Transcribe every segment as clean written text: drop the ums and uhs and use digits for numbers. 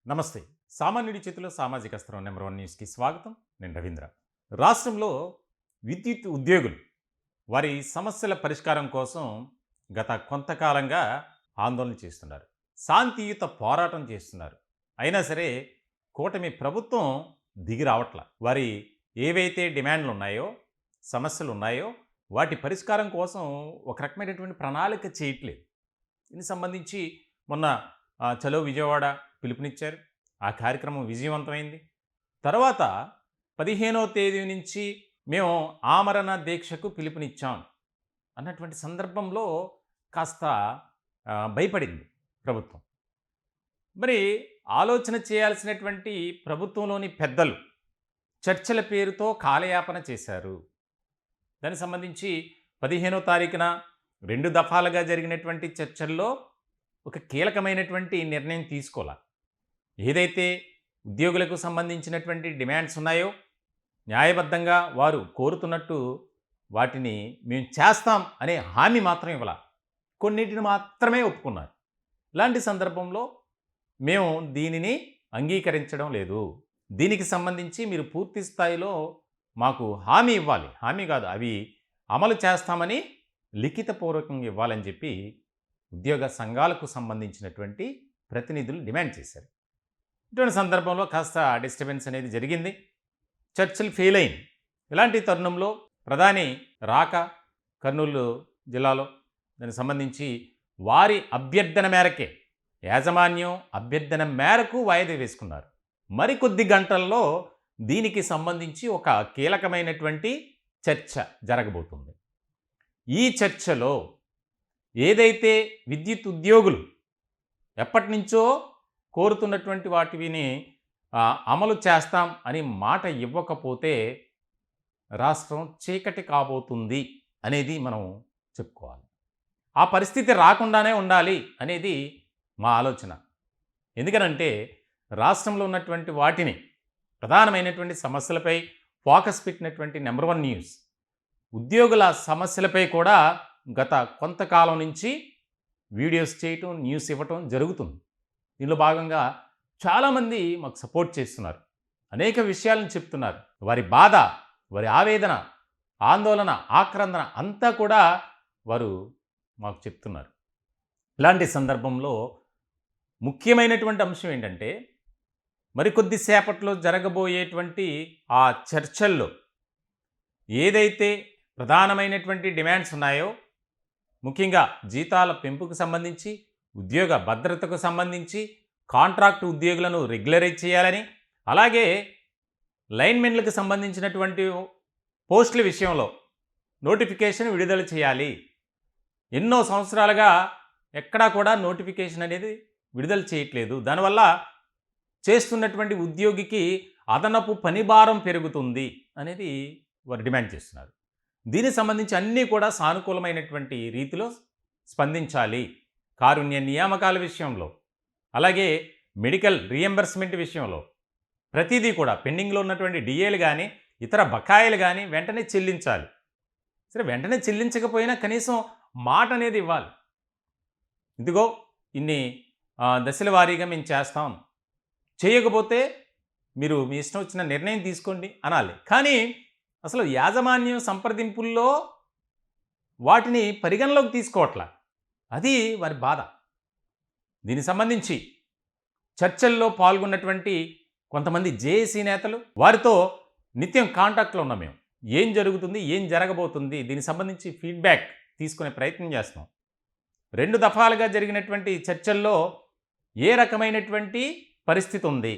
నమస్తే. సామాన్యుడి చేతిలో సామాజిక అస్త్రం నెంబర్ 1 న్యూస్‌కి స్వాగతం. నేను రవీంద్ర. రాష్ట్రంలో విద్యుత్ ఉద్యోగులు వారి సమస్యల పరిష్కారం కోసం గత కొంతకాలంగా ఆందోళన చేస్తున్నారు. శాంతియుత పోరాటం చేస్తున్నారు. అయినా సరే కూటమి ప్రభుత్వం దిగి రావట్ల. వారి ఏవైతే డిమాండ్‌లు ఉన్నాయో, సమస్యలు ఉన్నాయో వాటి పరిష్కారం కోసం ఒక రకమైనటువంటి ప్రణాళిక చేయట్లేదు. దీనికి సంబంధించి మొన్న చలో విజయవాడ పిలుపునిచ్చారు. ఆ కార్యక్రమం విజయవంతమైంది. తర్వాత 15వ తేదీ నుంచి మేము ఆమరణ దీక్షకు పిలుపునిచ్చాం అన్నటువంటి సందర్భంలో కాస్త భయపడింది ప్రభుత్వం. మరి ఆలోచన చేయాల్సినటువంటి ప్రభుత్వంలోని పెద్దలు చర్చల పేరుతో కాలయాపన చేశారు. దానికి సంబంధించి 15వ తారీఖున 2 దఫాలుగా జరిగినటువంటి చర్చల్లో ఒక కీలకమైనటువంటి నిర్ణయం తీసుకోవాలి. ఏదైతే ఉద్యోగులకు సంబంధించినటువంటి డిమాండ్స్ ఉన్నాయో న్యాయబద్ధంగా వారు కోరుతున్నట్టు వాటిని మేము చేస్తాం అనే హామీ మాత్రం ఇవ్వాల. కొన్నిటిని మాత్రమే ఒప్పుకున్నారు. ఇలాంటి సందర్భంలో మేము దీనిని అంగీకరించడం లేదు. దీనికి సంబంధించి మీరు పూర్తి స్థాయిలో మాకు హామీ ఇవ్వాలి. హామీ కాదు, అవి అమలు చేస్తామని లిఖితపూర్వకంగా ఇవ్వాలని చెప్పి ఉద్యోగ సంఘాలకు సంబంధించినటువంటి ప్రతినిధులు డిమాండ్ చేశారు. ఇటువంటి సందర్భంలో కాస్త డిస్టర్బెన్స్ అనేది జరిగింది. చర్చలు ఫెయిల్ అయింది. ఇలాంటి తరుణంలో ప్రధాని రాక కర్నూలు జిల్లాలో దానికి సంబంధించి వారి అభ్యర్థన మేరకే యాజమాన్యం అభ్యర్థన మేరకు వాయిదా వేసుకున్నారు. మరికొద్ది గంటల్లో దీనికి సంబంధించి ఒక కీలకమైనటువంటి చర్చ జరగబోతుంది. ఈ చర్చలో ఏదైతే విద్యుత్ ఉద్యోగులు ఎప్పటి నుంచో కోరుతున్నటువంటి వాటిని అమలు చేస్తాం అని మాట ఇవ్వకపోతే రాష్ట్రం చీకటి కాబోతుంది అనేది మనం చెప్పుకోవాలి. ఆ పరిస్థితి రాకుండానే ఉండాలి అనేది మా ఆలోచన. ఎందుకనంటే రాష్ట్రంలో ఉన్నటువంటి వాటిని ప్రధానమైనటువంటి సమస్యలపై ఫోకస్ పెట్టినటువంటి నెంబర్ 1 న్యూస్ ఉద్యోగుల సమస్యలపై కూడా గత కొంతకాలం నుంచి వీడియోస్ చేయటం, న్యూస్ ఇవ్వటం జరుగుతుంది. దీనిలో భాగంగా చాలామంది మాకు సపోర్ట్ చేస్తున్నారు. అనేక విషయాలను చెప్తున్నారు. వారి బాధ, వారి ఆవేదన, ఆందోళన, ఆక్రందన అంతా కూడా వారు మాకు చెప్తున్నారు. ఇలాంటి సందర్భంలో ముఖ్యమైనటువంటి అంశం ఏంటంటే మరికొద్ది సేపట్లో జరగబోయేటువంటి ఆ చర్చల్లో ఏదైతే ప్రధానమైనటువంటి డిమాండ్స్ ఉన్నాయో ముఖ్యంగా జీతాల పెంపుకు సంబంధించి, ఉద్యోగ భద్రతకు సంబంధించి, కాంట్రాక్ట్ ఉద్యోగులను రెగ్యులరైజ్ చేయాలని, అలాగే లైన్మెన్లకు సంబంధించినటువంటి పోస్టుల విషయంలో నోటిఫికేషన్ విడుదల చేయాలి. ఎన్నో సంవత్సరాలుగా ఎక్కడా కూడా నోటిఫికేషన్ అనేది విడుదల చేయట్లేదు. దానివల్ల చేస్తున్నటువంటి ఉద్యోగికి అదనపు పనిభారం పెరుగుతుంది అనేది వారు డిమాండ్ చేస్తున్నారు. దీనికి సంబంధించి అన్నీ కూడా సానుకూలమైనటువంటి రీతిలో స్పందించాలి. కారుణ్య నియామకాల విషయంలో, అలాగే మెడికల్ రీఎంబర్స్మెంట్ విషయంలో ప్రతిదీ కూడా పెండింగ్లో ఉన్నటువంటి డిఏలు కానీ ఇతర బకాయిలు కానీ వెంటనే చెల్లించాలి. సరే, వెంటనే చెల్లించకపోయినా కనీసం మాట అనేది ఇవ్వాలి. ఇదిగో ఇన్ని దశల వారీగా మేము చేస్తాం, చేయకపోతే మీరు మీ ఇష్టం వచ్చిన నిర్ణయం తీసుకోండి అనాలి. కానీ అసలు యాజమాన్యం సంప్రదింపుల్లో వాటిని పరిగణలోకి తీసుకోవట్లా. అది వారి బాధ. దీనికి సంబంధించి చర్చల్లో పాల్గొన్నటువంటి కొంతమంది జేఏసీ నేతలు వారితో నిత్యం కాంటాక్ట్లో ఉన్నాం మేము. ఏం జరుగుతుంది, ఏం జరగబోతుంది, దీనికి సంబంధించి ఫీడ్బ్యాక్ తీసుకునే ప్రయత్నం చేస్తున్నాం. 2 దఫాలుగా జరిగినటువంటి చర్చల్లో ఏ రకమైనటువంటి పరిస్థితి ఉంది,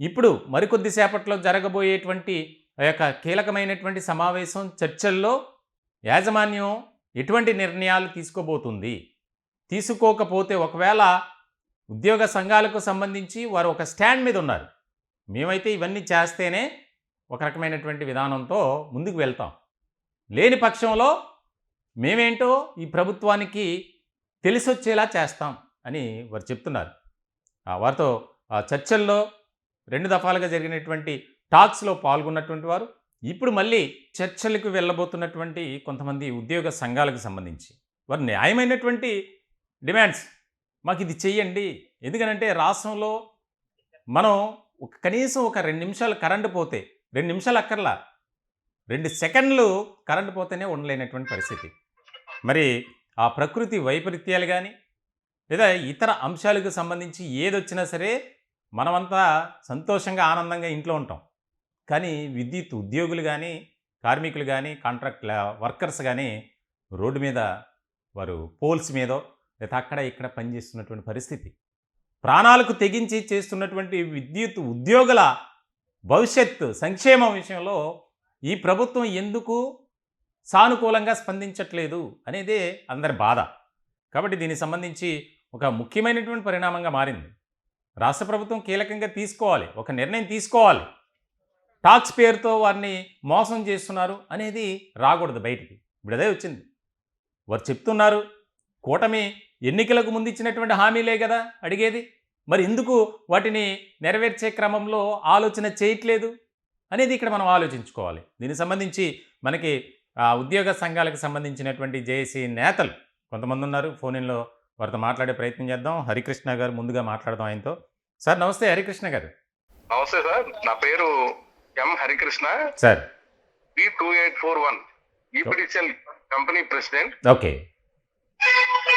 ఇప్పుడు మరికొద్ది సేపట్లో జరగబోయేటువంటి ఆ యొక్క కీలకమైనటువంటి సమావేశం చర్చల్లో యాజమాన్యం ఎటువంటి నిర్ణయాలు తీసుకోబోతుంది, తీసుకోకపోతే ఒకవేళ ఉద్యోగ సంఘాలకు సంబంధించి వారు ఒక స్టాండ్ మీద ఉన్నారు. మేమైతే ఇవన్నీ చేస్తేనే ఒక రకమైనటువంటి విధానంతో ముందుకు వెళ్తాం, లేని పక్షంలో మేమేంటో ఈ ప్రభుత్వానికి తెలిసొచ్చేలా చేస్తాం అని వారు చెప్తున్నారు. వారితో చర్చల్లో 2 దఫాలుగా జరిగినటువంటి టాక్స్లో పాల్గొన్నటువంటి వారు ఇప్పుడు మళ్ళీ చర్చలకు వెళ్ళబోతున్నటువంటి కొంతమంది ఉద్యోగ సంఘాలకు సంబంధించి వారు న్యాయమైనటువంటి డిమాండ్స్, మాకు ఇది చెయ్యండి. ఎందుకనంటే రాష్ట్రంలో మనం కనీసం ఒక 2 నిమిషాలు కరెంటు పోతే 2 నిమిషాలు అక్కర్లా 2 సెకండ్లు కరెంటు పోతేనే ఉండలేనటువంటి పరిస్థితి. మరి ఆ ప్రకృతి వైపరీత్యాలు గానీ, లేదా ఇతర అంశాలకు సంబంధించి ఏదొచ్చినా సరే మనమంతా సంతోషంగా, ఆనందంగా ఇంట్లో ఉంటాం. కానీ విద్యుత్ ఉద్యోగులు గానీ, కార్మికులు గానీ, కాంట్రాక్ట్ వర్కర్స్ గానీ రోడ్డు మీద వారు పోల్స్ మీదో లేదా అక్కడ ఇక్కడ పనిచేస్తున్నటువంటి పరిస్థితి. ప్రాణాలకు తెగించి చేస్తున్నటువంటి విద్యుత్ ఉద్యోగుల భవిష్యత్తు సంక్షేమం విషయంలో ఈ ప్రభుత్వం ఎందుకు సానుకూలంగా స్పందించట్లేదు అనేదే అందరి బాధ. కాబట్టి దీనికి సంబంధించి ఒక ముఖ్యమైనటువంటి పరిణామంగా మారింది. రాష్ట్ర ప్రభుత్వం కీలకంగా తీసుకోవాలి, ఒక నిర్ణయం తీసుకోవాలి. టాక్స్ పేరుతో వారిని మోసం చేస్తున్నారు అనేది రాకూడదు బయటికి. ఇప్పుడు అదే వచ్చింది. వారు చెప్తున్నారు, కూటమి ఎన్నికలకు ముందు ఇచ్చినటువంటి హామీలే కదా అడిగేది, మరి ఎందుకు వాటిని నెరవేర్చే క్రమంలో ఆలోచన చేయట్లేదు అనేది ఇక్కడ మనం ఆలోచించుకోవాలి. దీనికి సంబంధించి మనకి ఉద్యోగ సంఘాలకు సంబంధించినటువంటి జేఏసీ నేతలు కొంతమంది ఉన్నారు. ఫోన్లో వారితో మాట్లాడే ప్రయత్నం చేద్దాం. హరికృష్ణ గారు ముందుగా మాట్లాడదాం ఆయనతో. సార్ నమస్తే హరికృష్ణ గారు. నమస్తే సార్, నా పేరు M Harikrishna sir. P2841 EPDCL company president. Okay.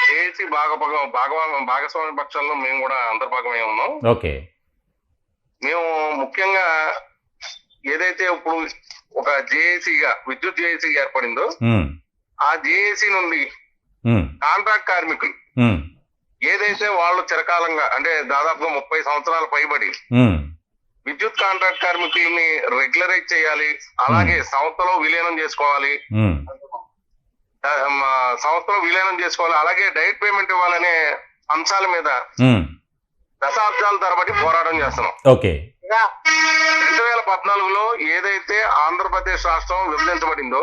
JAC భాగస్వామ్య పక్షాల్లో మేము కూడా అంతర్భాగమై ఉన్నాం. ఓకే. మేము ముఖ్యంగా ఏదైతే ఇప్పుడు ఒక జేఏసీగా విద్యుత్ జేఏసీగా ఏర్పడిందో ఆ జేఏసీ నుండి కాంట్రాక్ట్ కార్మికులు ఏదైతే వాళ్ళు చిరకాలంగా అంటే దాదాపుగా 30 సంవత్సరాల పైబడి విద్యుత్ కాంట్రాక్ట్ కార్మికుల్ని రెగ్యులరైజ్ చేయాలి, అలాగే సంస్థలో విలీనం చేసుకోవాలి, అలాగే డైరెక్ట్ పేమెంట్ ఇవ్వాలనే అంశాల మీద దశాబ్దాల తరబడి పోరాటం చేస్తున్నాం. ఓకే. 2014లో ఏదైతే ఆంధ్రప్రదేశ్ రాష్ట్రం విభజించబడిందో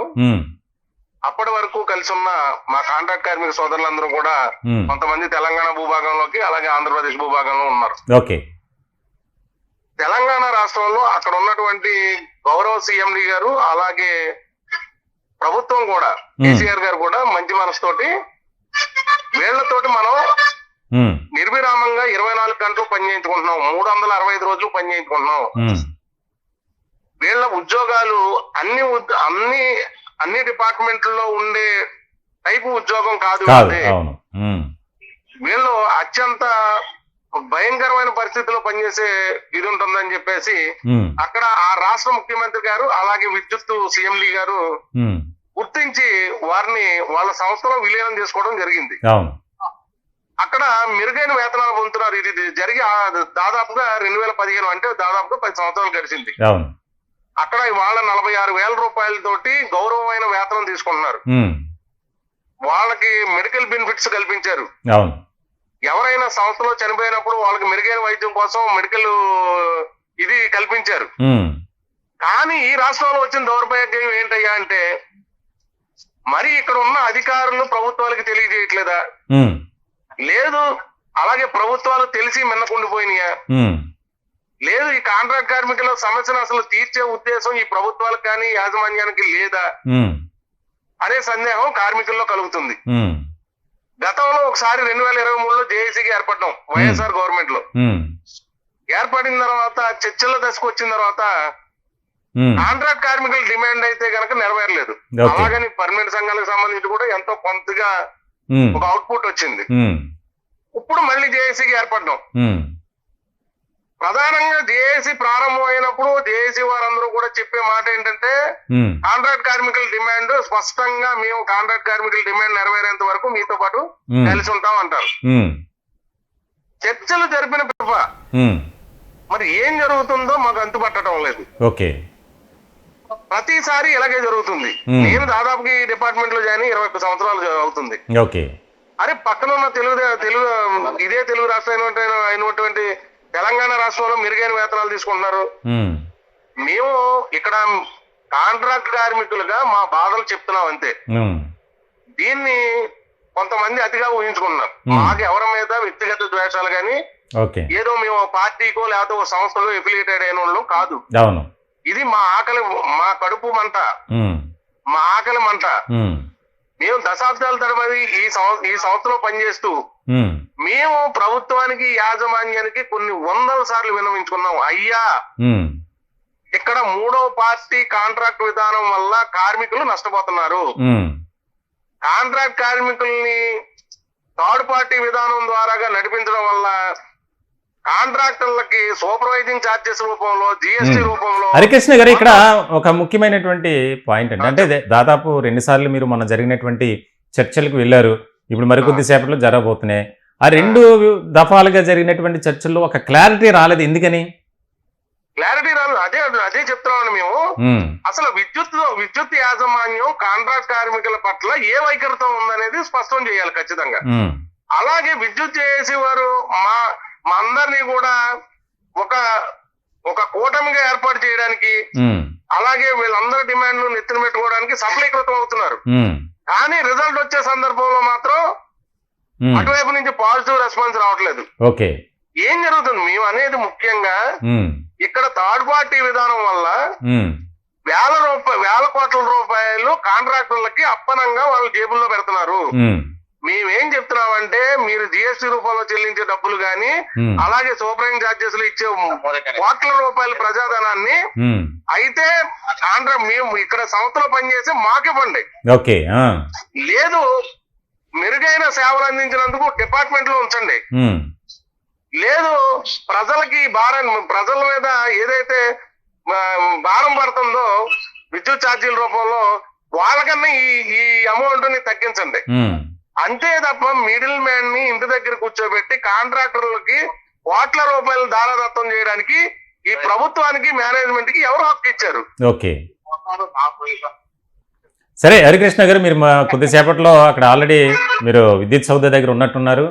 అప్పటి వరకు కలిసి ఉన్న మా కాంట్రాక్ట్ కార్మిక సోదరులందరూ కూడా కొంతమంది తెలంగాణ భూభాగంలోకి అలాగే ఆంధ్రప్రదేశ్ భూభాగంలో ఉన్నారు. ఓకే. తెలంగాణ రాష్ట్రంలో అక్కడ ఉన్నటువంటి గౌరవ సీఎండి గారు అలాగే ప్రభుత్వం కూడా కేసీఆర్ గారు కూడా మంచి మనసుతోటి వీళ్లతోటి మనం నిర్విరామంగా 24 గంటలు పనిచేయించుకుంటున్నాం, 365 రోజులు పనిచేయించుకుంటున్నాం. వీళ్ళ ఉద్యోగాలు అన్ని డిపార్ట్మెంట్లలో ఉండే టైపు ఉద్యోగం కాదు. వీళ్ళు అత్యంత భయంకరమైన పరిస్థితుల్లో పనిచేసే ఇది ఉంటుందని చెప్పేసి అక్కడ ఆ రాష్ట్ర ముఖ్యమంత్రి గారు అలాగే విద్యుత్ సీఎండి గారు గుర్తించి వారిని వాళ్ళ సంస్థలో విలీనం చేసుకోవడం జరిగింది. అక్కడ మెరుగైన వేతనాలు పొందుతున్నారు. ఇది జరిగి దాదాపుగా 2015 అంటే దాదాపుగా 10 సంవత్సరాలు గడిచింది. అక్కడ వాళ్ళ 46,000 రూపాయలతోటి గౌరవమైన వేతనం తీసుకుంటున్నారు. వాళ్ళకి మెడికల్ బెనిఫిట్స్ కల్పించారు. ఎవరైనా సంస్థలో చనిపోయినప్పుడు వాళ్ళకి మెరుగైన వైద్యం కోసం మెడికల్ ఇది కల్పించారు. కానీ ఈ రాష్ట్రంలో వచ్చిన దౌర్భాగ్యం ఏంటయ్యా అంటే మరి ఇక్కడ ఉన్న అధికారులు ప్రభుత్వాలకు తెలియజేయట్లేదా? లేదు. అలాగే ప్రభుత్వాలు తెలిసి మిన్నకుండిపోయినాయా? లేదు. ఈ కాంట్రాక్ట్ కార్మికుల సమస్యను అసలు తీర్చే ఉద్దేశం ఈ ప్రభుత్వాలకు కానీ యాజమాన్యానికి లేదా అనే సందేహం కార్మికుల్లో కలుగుతుంది. గతంలో ఒకసారి 2023లో జేఏసీకి ఏర్పడ్డాం వైఎస్ఆర్ గవర్నమెంట్ లో. ఏర్పడిన తర్వాత చర్చల దశకు వచ్చిన తర్వాత కాంట్రాక్ట్ కార్మికుల డిమాండ్ అయితే కనుక నెరవేరలేదు. అలాగని పర్మనెంట్ సంఘాలకు సంబంధించి కూడా ఎంతో కొంతగా ఒక అవుట్పుట్ వచ్చింది. ఇప్పుడు మళ్ళీ జేఏసీకి ఏర్పడ్డాం. ప్రధానంగా జేఏసీ ప్రారంభం అయినప్పుడు జేఏసీ వారందరూ కూడా చెప్పే మాట ఏంటంటే కాంట్రాక్ట్ కార్మికుల డిమాండ్ స్పష్టంగా మేము కాంట్రాక్ట్ కార్మికుల డిమాండ్ నెరవేరేంత వరకు మీతో పాటు కలిసి ఉంటాం అంటారు. చర్చలు జరిపిన మరి ఏం జరుగుతుందో మాకు అంతుపట్టడం లేదు. ప్రతిసారి ఇలాగే జరుగుతుంది. నేను దాదాపుగా ఈ డిపార్ట్మెంట్ లో జాయిన్ 21 సంవత్సరాలు అవుతుంది. అరే పక్కన ఉన్న ఇదే తెలుగు రాష్ట్రం అయినటువంటి తెలంగాణ రాష్ట్రంలో మెరుగైన వేతనాలు తీసుకుంటున్నారు. మేము ఇక్కడ కాంట్రాక్ట్ కార్మికులుగా మా బాధలు చెప్తున్నాం అంతే. దీన్ని కొంతమంది అతిగా ఊహించుకున్నారు. మాకు ఎవరి మీద వ్యక్తిగత ద్వేషాలు గాని ఏదో మేము పార్టీకో లేకపోతే ఒక సంస్థలో ఎఫిలియేటెడ్ అయిన వాళ్ళు కాదు. ఇది మా ఆకలి, మా కడుపు మంట, మా ఆకలి మంట. మేము దశాబ్దాల తరబడి ఈ సంస్థలో పనిచేస్తూ మేము ప్రభుత్వానికి యాజమాన్యానికి కొన్ని వందల సార్లు విన్నవించుకున్నాం. అయ్యా, ఇక్కడ మూడో పార్టీ కాంట్రాక్ట్ విధానం వల్ల కార్మికులు నష్టపోతున్నారు. కాంట్రాక్ట్ కార్మికుల్ని థర్డ్ పార్టీ విధానం ద్వారాగా నడిపించడం వల్ల కాంట్రాక్టర్లకి సూపర్వైజింగ్ ఛార్జెస్ రూపంలో, జిఎస్టీ రూపంలో. హరికృష్ణ గారు, ఇక్కడ ఒక ముఖ్యమైనటువంటి పాయింట్ అండి. అంటే దాదాపు 2 సార్లు మీరు మొన్న జరిగినటువంటి చర్చలకు వెళ్ళారు. ఇప్పుడు మరికొద్ది సేపట్లో జరగబోతున్నాయి. ఆ 2 దఫాలుగా జరిగినటువంటి చర్చల్లో ఒక క్లారిటీ రాలేదు. ఎందుకని క్లారిటీ రాలేదు? అదే చెప్తున్నామండి మేము. అసలు విద్యుత్ యాజమాన్యం కాంట్రాక్ట్ కార్మికుల పట్ల ఏ వైఖరితో ఉందనేది స్పష్టం చేయాలి ఖచ్చితంగా. అలాగే విద్యుత్ చేసి వారు మా అందరినీ కూడా ఒక కూటమిగా ఏర్పాటు చేయడానికి, అలాగే వీళ్ళందరి డిమాండ్లు నెత్తిన పెట్టుకోవడానికి సఫలీకృతం అవుతున్నారు. కానీ రిజల్ట్ వచ్చే సందర్భంలో మాత్రం అటువైపు నుంచి పాజిటివ్ రెస్పాన్స్ రావట్లేదు. ఓకే, ఏం జరుగుతుంది? మేము అనేది ముఖ్యంగా ఇక్కడ థర్డ్ పార్టీ విధానం వల్ల వేల కోట్ల రూపాయలు కాంట్రాక్టర్లకి అప్పనంగా వాళ్ళ జేబుల్లో పెడుతున్నారు. మేమేం చెప్తున్నామంటే, మీరు జిఎస్టీ రూపంలో చెల్లించే డబ్బులు గాని, అలాగే సూపరింగ్ ఛార్జెస్ ఇచ్చే కోట్ల రూపాయల ప్రజాధనాన్ని అయితే మేము ఇక్కడ సంస్థలో పనిచేసి మాకివ్వండి. లేదు, మెరుగైన సేవలు అందించినందుకు డిపార్ట్మెంట్ లో ఉంచండి. లేదు, ప్రజలకి ప్రజల మీద ఏదైతే భారం పడుతుందో విద్యుత్ ఛార్జీల రూపంలో, వాళ్ళకన్నా ఈ అమౌంట్ ని తగ్గించండి. అంతే తప్ప మిడిల్ మ్యాన్ ని ఇంటి దగ్గర కూర్చోబెట్టి కాంట్రాక్టర్లకి కోట్ల రూపాయలు దారాదత్తం చేయడానికి ఈ ప్రభుత్వానికి, మేనేజ్మెంట్ కి ఎవరు హక్కు ఇచ్చారు? ఓకే, సరే హరికృష్ణ గారు, మీరు కొద్దిసేపట్లో అక్కడ ఆల్రెడీ మీరు విద్యుత్ సౌధ దగ్గర ఉన్నట్టున్నారు.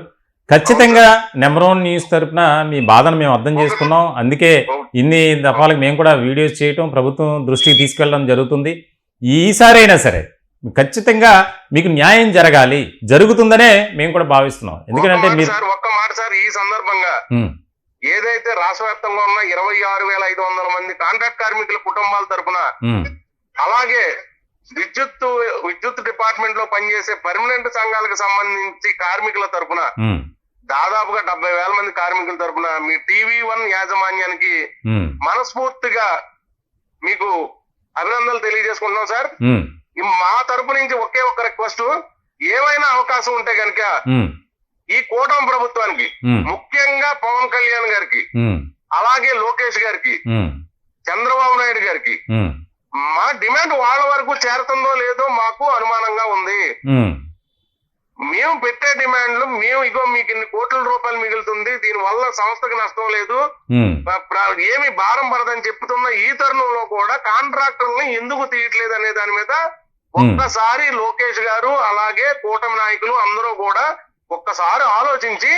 ఖచ్చితంగా నెంబర్ 1 న్యూస్ తరఫున మీ బాధను మేము అర్థం చేసుకున్నాం. అందుకే ఇన్ని దఫాలకు మేము కూడా వీడియోస్ చేయటం, ప్రభుత్వం దృష్టికి తీసుకెళ్ళడం జరుగుతుంది. ఈసారైనా సరే ఖచ్చితంగా మీకు న్యాయం జరగాలి, జరుగుతుందనే మేము కూడా భావిస్తున్నాం. ఎందుకంటే ఒక్క మాట సార్, ఈ సందర్భంగా ఏదైతే రాష్ట్ర వ్యాప్తంగా ఉన్న 26,500 మంది కాంట్రాక్ట్ కార్మికుల కుటుంబాల తరఫున, అలాగే విద్యుత్ డిపార్ట్మెంట్ లో పనిచేసే పర్మనెంట్ సంఘాలకు సంబంధించి కార్మికుల తరఫున దాదాపుగా 70,000 మంది కార్మికుల తరఫున మీ TV1 యాజమాన్యానికి మనస్ఫూర్తిగా మీకు అభినందనలు తెలియజేసుకుంటున్నాం సార్. మా తరపు నుంచి ఒకే ఒక్క రిక్వెస్ట్, ఏమైనా అవకాశం ఉంటే కనుక ఈ కూటమి ప్రభుత్వానికి, ముఖ్యంగా పవన్ కళ్యాణ్ గారికి, అలాగే లోకేష్ గారికి, చంద్రబాబు నాయుడు గారికి, మా డిమాండ్ వాళ్ళ వరకు చేరుతుందో లేదో మాకు అనుమానంగా ఉంది. మేము పెట్టే డిమాండ్లు, మీకు ఇన్ని కోట్ల రూపాయలు మిగులుతుంది, దీని వల్ల సంస్థకి నష్టం లేదు, ఏమి భారం పడదని చెప్తున్న ఈ తరుణంలో కూడా కాంట్రాక్టర్ని ఎందుకు తీయట్లేదు అనే దాని మీద ఒక్కసారి లోకేష్ గారు, అలాగే కూటమి నాయకులు అందరూ కూడా ఒక్కసారి ఆలోచించి,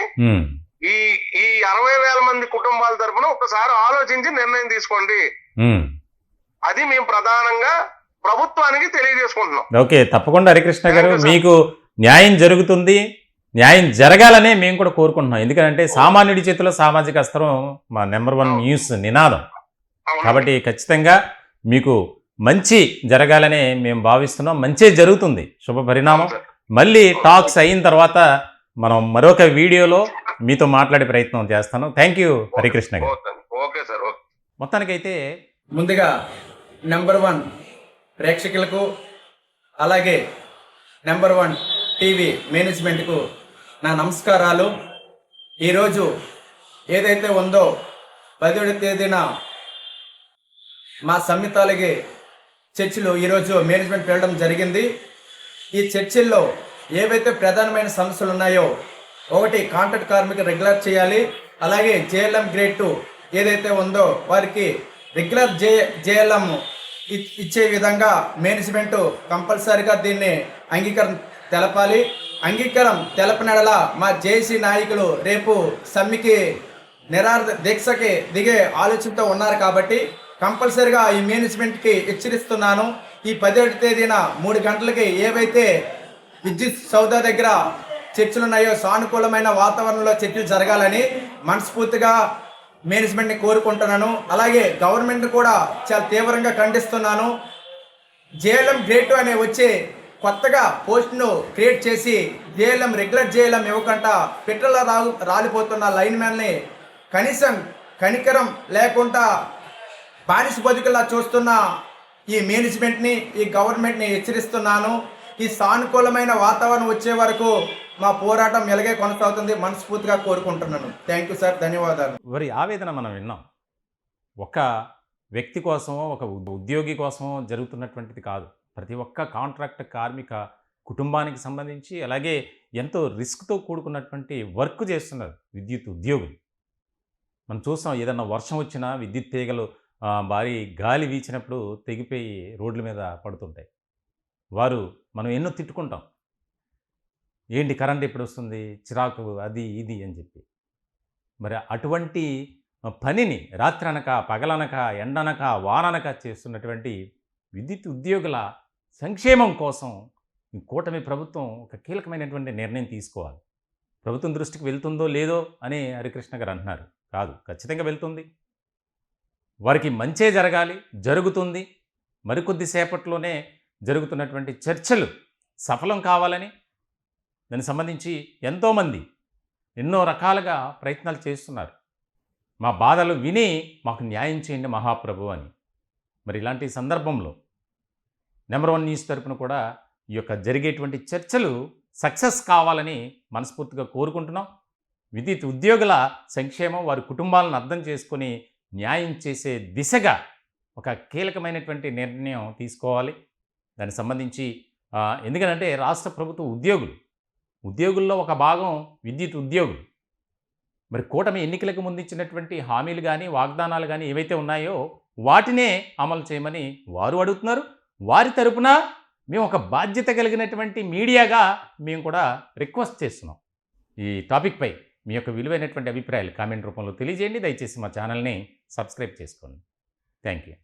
ఈ 60,000 మంది కుటుంబాల తరఫున ఒక్కసారి ఆలోచించి నిర్ణయం తీసుకోండి. అది మేము ప్రధానంగా ప్రభుత్వానికి తెలియజేసుకుంటున్నాం. ఓకే, తప్పకుండా హరికృష్ణ గారు, మీకు న్యాయం జరుగుతుంది, న్యాయం జరగాలనే మేము కూడా కోరుకుంటున్నాం. ఎందుకంటే సామాన్యుడి చేతిలో సామాజిక అస్త్రం మా నెంబర్ 1 న్యూస్ నినాదం. కాబట్టి ఖచ్చితంగా మీకు మంచి జరగాలనే మేము భావిస్తున్నాం. మంచి జరుగుతుంది, శుభ పరిణామం. మళ్ళీ టాక్స్ అయిన తర్వాత మనం మరొక వీడియోలో మీతో మాట్లాడే ప్రయత్నం చేస్తాను. థ్యాంక్ యూ హరికృష్ణ గారు. మొత్తానికైతే ముందుగా నెంబర్ 1 ప్రేక్షకులకు, అలాగే నెంబర్ 1 టీవీ మేనేజ్మెంట్కు నా నమస్కారాలు. ఈరోజు ఏదైతే ఉందో 10వ తేదీన మా సమ్మితాలకి చర్చలు ఈరోజు మేనేజ్మెంట్ వెళ్ళడం జరిగింది. ఈ చర్చల్లో ఏవైతే ప్రధానమైన సమస్యలు ఉన్నాయో, ఒకటి కాంట్రాక్ట్ కార్మికులు రెగ్యులర్ చేయాలి, అలాగే జేఎల్ఎం గ్రేడ్ 2 ఏదైతే ఉందో వారికి రెగ్యులర్ జేఎల్ఎం ఇచ్చే విధంగా మేనేజ్మెంట్ కంపల్సరీగా దీన్ని అంగీకారం తెలపాలి. అంగీకారం తెలపనడల మా జేసీ నాయకులు రేపు సమ్మెకి దీక్షకి దిగే ఆలోచనతో ఉన్నారు. కాబట్టి కంపల్సరీగా ఈ మేనేజ్మెంట్కి హెచ్చరిస్తున్నాను. ఈ 10వ తేదీన 3 గంటలకి ఏవైతే విద్యుత్ సౌధ దగ్గర చర్చలు ఉన్నాయో సానుకూలమైన వాతావరణంలో చర్చలు జరగాలని మనస్ఫూర్తిగా మేనేజ్మెంట్ని కోరుకుంటున్నాను. అలాగే గవర్నమెంట్ కూడా చాలా తీవ్రంగా ఖండిస్తున్నాను. జేఎల్ఎం గ్రేడ్ 2 అనే వచ్చే కొత్తగా పోస్ట్ను క్రియేట్ చేసి జేఎల్ఎం రెగ్యులర్ జేఎల్ఎం ఇవ్వకుండా పెట్రోల్ రాలిపోతున్న లైన్ మ్యాన్ని కనీసం కనికరం లేకుండా బానిస బతుకులా చూస్తున్న ఈ మేనేజ్మెంట్ని, ఈ గవర్నమెంట్ని హెచ్చరిస్తున్నాను. ఈ సానుకూలమైన వాతావరణం వచ్చే వరకు మా పోరాటం ఎలాగే కొనసాగుతుంది మనస్ఫూర్తిగా కోరుకుంటున్నాను. థ్యాంక్ యూ సార్, ధన్యవాదాలు. వారి ఆవేదన మనం విన్నాం. ఒక వ్యక్తి కోసమో ఒక ఉద్యోగి కోసమో జరుగుతున్నటువంటిది కాదు. ప్రతి ఒక్క కాంట్రాక్ట్ కార్మిక కుటుంబానికి సంబంధించి అలాగే ఎంతో రిస్క్తో కూడుకున్నటువంటి వర్క్ చేస్తున్నారు విద్యుత్ ఉద్యోగులు. మనం చూస్తాం, ఏదన్నా వర్షం వచ్చినా విద్యుత్ తీగలు భారీ గాలి వీచినప్పుడు తెగిపోయి రోడ్ల మీద పడుతుంటాయి. వారు మనం ఎన్నో తిట్టుకుంటాం, ఏంటి కరెంట్ ఎప్పుడు వస్తుంది, చిరాకు అది ఇది అని చెప్పి. మరి అటువంటి పనిని రాత్రనక పగలనక ఎండనక వాననక చేస్తున్నటువంటి విద్యుత్ ఉద్యోగుల సంక్షేమం కోసం ఈ కూటమి ప్రభుత్వం ఒక కీలకమైనటువంటి నిర్ణయం తీసుకోవాలి. ప్రభుత్వం దృష్టికి వెళ్తుందో లేదో అని హరికృష్ణ గారు అంటున్నారు. కాదు, ఖచ్చితంగా వెళ్తుంది. వారికి మంచే జరగాలి, జరుగుతుంది. మరికొద్ది సేపట్లోనే జరుగుతున్నటువంటి చర్చలు సఫలం కావాలని దానికి సంబంధించి ఎంతోమంది ఎన్నో రకాలుగా ప్రయత్నాలు చేస్తున్నారు. మా బాధలు విని మాకు న్యాయం చేయండి మహాప్రభు అని. మరి ఇలాంటి సందర్భంలో నెంబర్ 1 న్యూస్ తరపున కూడా ఈ యొక్క జరిగేటువంటి చర్చలు సక్సెస్ కావాలని మనస్ఫూర్తిగా కోరుకుంటున్నాం. విద్యుత్ ఉద్యోగుల సంక్షేమం, వారి కుటుంబాలను అర్థం చేసుకొని న్యాయం చేసే దిశగా ఒక కీలకమైనటువంటి నిర్ణయం తీసుకోవాలి. దానికి సంబంధించి ఎందుకంటే రాష్ట్ర ప్రభుత్వ ఉద్యోగుల్లో ఒక భాగం విద్యుత్ ఉద్యోగులు. మరి కూటమి ఎన్నికలకు ముందు ఇచ్చినటువంటి హామీలు కానీ వాగ్దానాలు కానీ ఏవైతే ఉన్నాయో వాటినే అమలు చేయమని వారు అడుగుతున్నారు. వారి తరపున మేము ఒక బాధ్యత కలిగినటువంటి మీడియాగా మేము కూడా రిక్వెస్ట్ చేస్తున్నాం. ఈ టాపిక్పై మీ యొక్క విలువైనటువంటి అభిప్రాయాలు కామెంట్ రూపంలో తెలియజేయండి. దయచేసి మా ఛానల్ని సబ్స్క్రైబ్ చేసుకోండి. Thank you.